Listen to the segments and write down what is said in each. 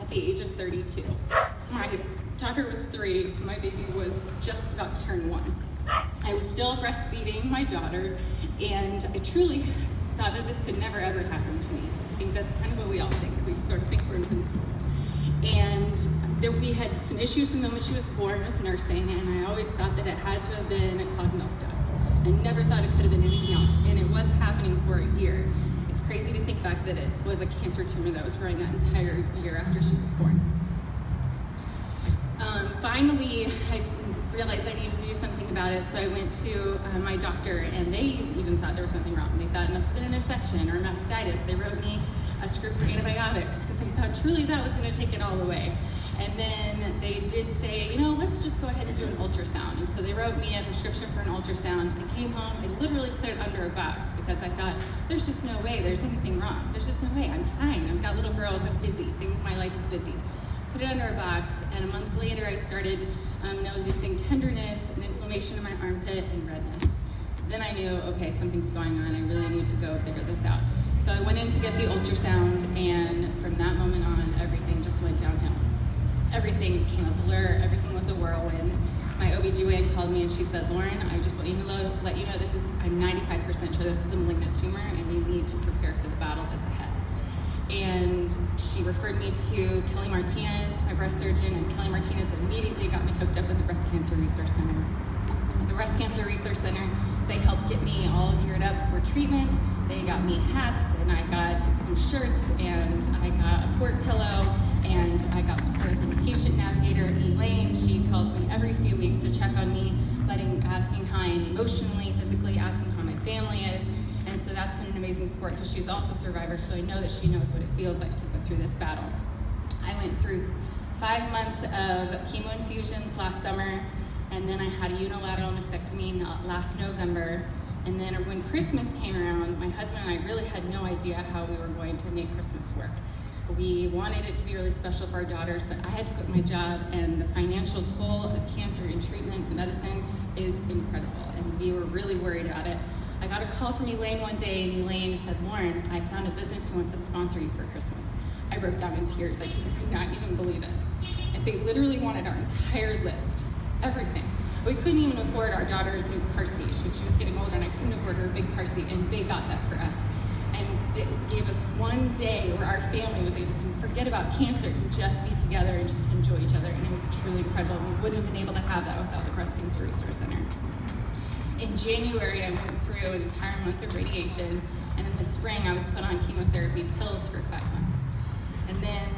at the age of 32. My daughter was 3, my baby was just about to turn 1. I was still breastfeeding my daughter, and I truly thought that this could never ever happen to me. I think that's kind of what we all think. We sort of think we're invincible. And we had some issues from the moment she was born with nursing, and I always thought that it had to have been a clogged milk duct. I never thought it could have been anything else, and it was happening for a year. It's crazy to think back that it was a cancer tumor that was growing that entire year after she was born. Finally, I realized I needed to do something about it, so I went to my doctor, and they even thought there was something wrong. They thought it must have been an infection or mastitis. They wrote me a script for antibiotics because they thought truly that was going to take it all away. And then they did say, let's just go ahead and do an ultrasound. And so they wrote me a prescription for an ultrasound. I came home and literally put it under a box because I thought, there's just no way there's anything wrong. There's just no way. I'm fine. I've got little girls. I'm busy. My life is busy. Put it under a box, and a month later I started noticing tenderness and inflammation in my armpit and redness. Then I knew, okay, something's going on. I really need to go figure this out. So I went in to get the ultrasound, and from that moment on, everything just went downhill. Everything became a blur. Everything was a whirlwind. My OB/GYN called me and she said, Lauren, I just want you to let you know I'm 95% sure this is a malignant tumor, and you need to prepare for the battle that's ahead. And she referred me to Kelly Martinez, my breast surgeon, and Kelly Martinez immediately got me hooked up with the Breast Cancer Resource Center. At the Breast Cancer Resource Center, they helped get me all geared up for treatment. They got me hats, and I got some shirts, and I got a port pillow, and I got put together from a patient navigator, Elaine. She calls me every few weeks to check on me, asking how I am emotionally, physically, asking how my family is. And so that's been an amazing support because she's also a survivor, so I know that she knows what it feels like to go through this battle. I went through 5 months of chemo infusions last summer, and then I had a unilateral mastectomy last November. And then when Christmas came around, my husband and I really had no idea how we were going to make Christmas work. We wanted it to be really special for our daughters, but I had to quit my job, and the financial toll of cancer and treatment and medicine is incredible, and we were really worried about it. I got a call from Elaine one day, and Elaine said, Lauren, I found a business who wants to sponsor you for Christmas. I broke down in tears. I just could not even believe it. And they literally wanted our entire list, everything. We couldn't even afford our daughter's new car seat. She was getting older, and I couldn't afford her big car seat, and they got that for us. And it gave us one day where our family was able to forget about cancer and just be together and just enjoy each other, and it was truly incredible. We wouldn't have been able to have that without the Breast Cancer Resource Center. In January, I went through an entire month of radiation, and in the spring, I was put on chemotherapy pills for 5 months. And then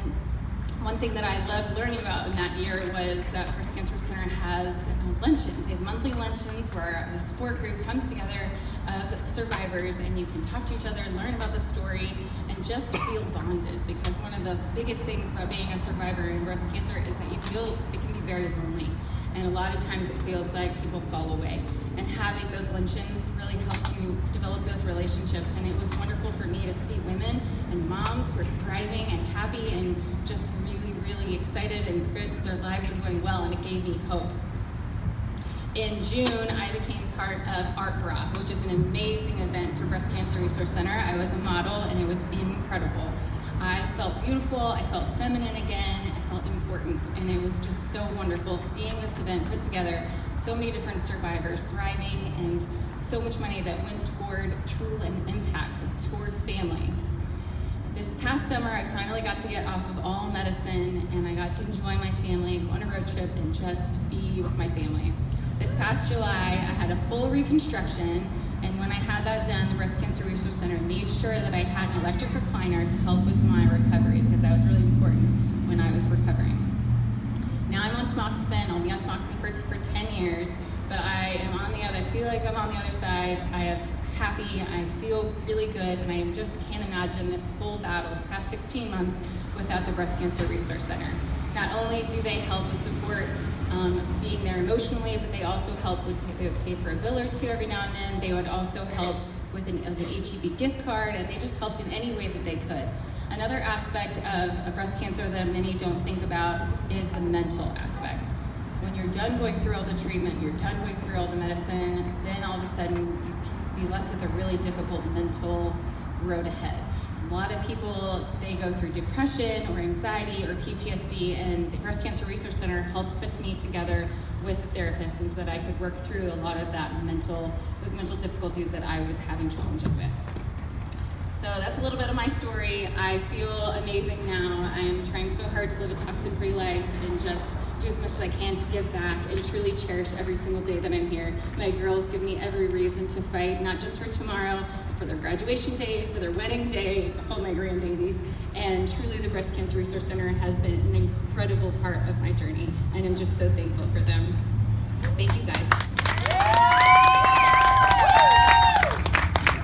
one thing that I loved learning about in that year was that Breast Cancer Center has luncheons. They have monthly luncheons where the support group comes together of survivors, and you can talk to each other and learn about the story and just feel bonded, because one of the biggest things about being a survivor in breast cancer is that you feel it can be very lonely. And a lot of times it feels like people fall away. And having those luncheons really helps you develop those relationships. And it was wonderful for me to see women and moms who were thriving and happy and just really, really excited and good. Their lives were going well, and it gave me hope. In June, I became part of Art Bra, which is an amazing event for Breast Cancer Resource Center. I was a model, and it was incredible. I felt beautiful, I felt feminine again, I felt important, and it was just so wonderful seeing this event put together, so many different survivors thriving, and so much money that went toward true impact, toward families. This past summer, I finally got to get off of all medicine, and I got to enjoy my family, go on a road trip, and just be with my family. This past July, I had a full reconstruction, and when I had that done, the Breast Cancer Resource Center made sure that I had an electric recliner to help with my recovery, because that was really important when I was recovering. Now I'm on tamoxifen. I'll be on tamoxifen for 10 years, but I feel like I'm on the other side. I am happy, I feel really good, and I just can't imagine this whole battle, this past 16 months, without the Breast Cancer Resource Center. Not only do they help with support being there emotionally, but they also they would pay for a bill or two every now and then. They would also help with an HEB gift card, and they just helped in any way that they could. Another aspect of breast cancer that many don't think about is the mental aspect. When you're done going through all the treatment, you're done going through all the medicine, then all of a sudden you can be left with a really difficult mental road ahead. A lot of people, they go through depression or anxiety or PTSD, and the Breast Cancer Resource Center helped put me together with a therapist, and so that I could work through a lot of those mental difficulties that I was having challenges with. So that's a little bit of my story. I feel amazing now. I'm trying so hard to live a toxin-free life and just do as much as I can to give back and truly cherish every single day that I'm here. My girls give me every reason to fight, not just for tomorrow, but for their graduation day, for their wedding day, to hold my grandbabies. And truly the Breast Cancer Resource Center has been an incredible part of my journey, and I'm just so thankful for them. Thank you guys.